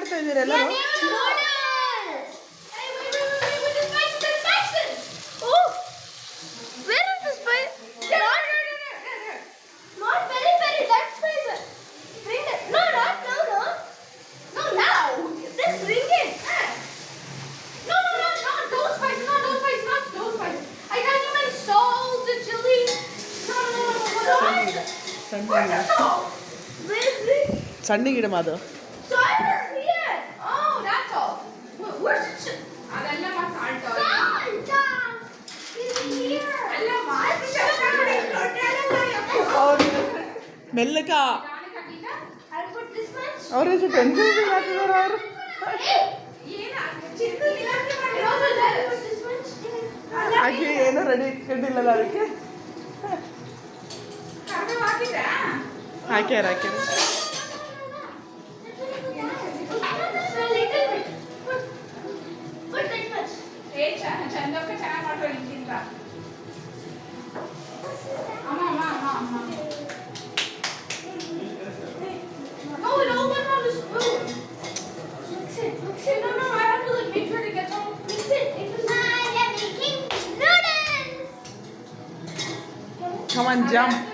ಮಾಡ್ತಾ ಇದ್ದೀರಾ ಎಲ್ಲರೂ? ಸಣ್ಣ ಗಿಡ ಮಾದು ಮೆಲ್ಲಕ ಅವ್ರ ಟೆನ್ಷನ್ ಆಗ್ತಿದಾರ ಅವರು. ಹಾಗೆ ಏನೋ ರೆಡಿ ಇಟ್ಕೊಂಡಿಲ್ಲಲ್ಲ ಅದಕ್ಕೆ ಹಾಕ್ಯಾರ Come on, jump.